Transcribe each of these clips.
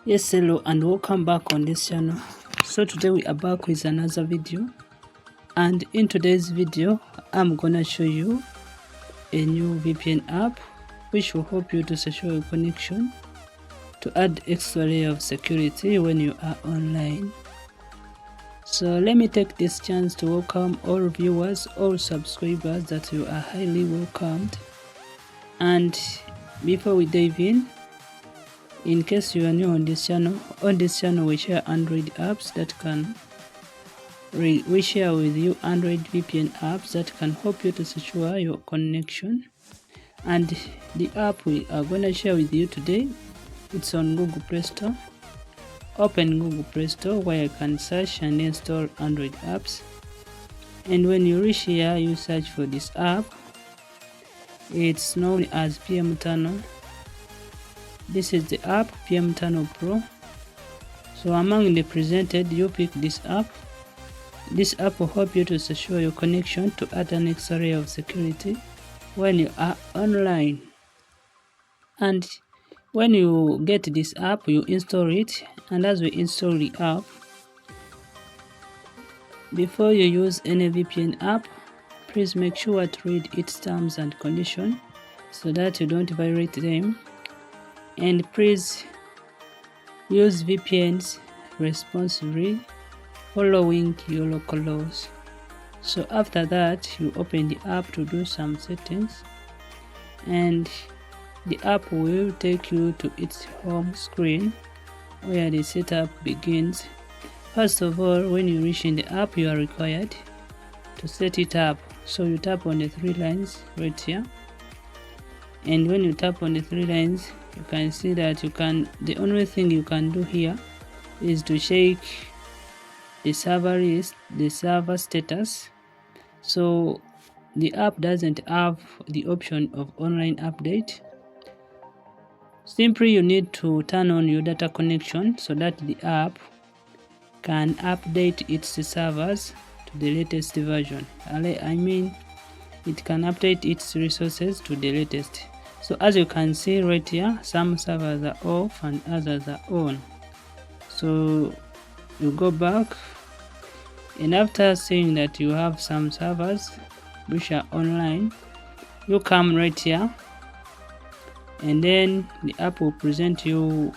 Yes, hello and welcome back on this channel. So today we are back with another video, and in today's video I'm gonna show you a new VPN app which will help you to secure your connection to add extra layer of security when you are online. So let me take this chance to welcome all viewers, all subscribers, that you are highly welcomed. And before we dive in case you are new on this channel we share Android apps that can we share with you Android VPN apps that can help you to secure your connection. And the app we are going to share with you today, it's on Google Play Store. Open Google Play Store where you can search and install Android apps, and when you reach here you search for this app. It's known as PM Tunnel. This is the app PM Tunnel Pro. So among the presented, you pick this app. This app will help you to secure your connection to add an extra layer of security when you are online. And when you get this app, you install it, and as we install the app, before you use any VPN app, please make sure to read its terms and conditions so that you don't violate them. And please use VPNs responsibly, following your local laws. So after that, you open the app to do some settings, and the app will take you to its home screen where the setup begins. First of all, when you reach in the app, you are required to set it up. So you tap on the three lines right here, and when you tap on the three lines, you can see that the only thing you can do here is to check the server status. So the app doesn't have the option of online update. Simply you need to turn on your data connection so that the app can update its servers to the latest version. I mean, it can update its resources to the latest. So as you can see right here, some servers are off and others are on. So you go back, and after seeing that you have some servers which are online, you come right here, and then the app will present you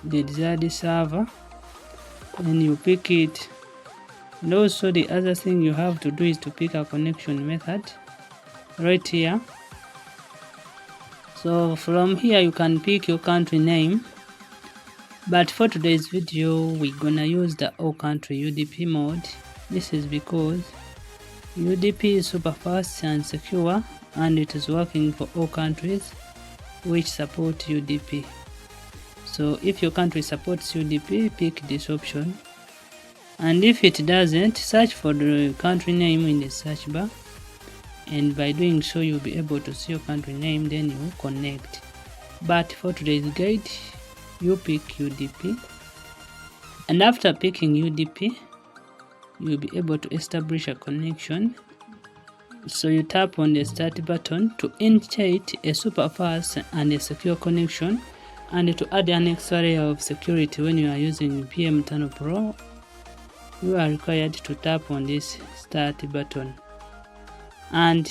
the desired server and you pick it. And also the other thing you have to do is to pick a connection method right here. So from here you can pick your country name, but for today's video we're gonna use the All Country UDP mode. This is because UDP is super fast and secure, and it is working for all countries which support UDP. So if your country supports UDP, pick this option, and if it doesn't, search for the country name in the search bar, and by doing so you'll be able to see your country name, then you connect. But for today's guide, you pick UDP, and after picking UDP you'll be able to establish a connection. So you tap on the start button to initiate a super fast and a secure connection, and to add an extra layer of security when you are using PM Tunnel Pro, you are required to tap on this start button. And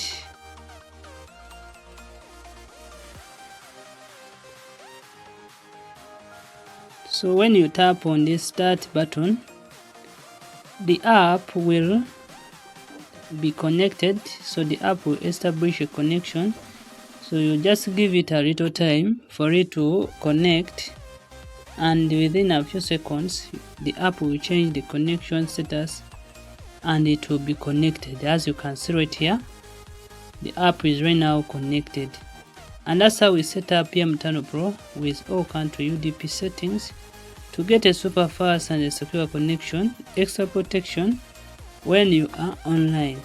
so when you tap on this start button, the app will be connected. So the app will establish a connection. So you just give it a little time for it to connect, and within a few seconds the app will change the connection status and it will be connected. As you can see right here, the app is right now connected. And that's how we set up PM Tunnel Pro with All Country UDP settings to get a super fast and a secure connection, extra protection when you are online.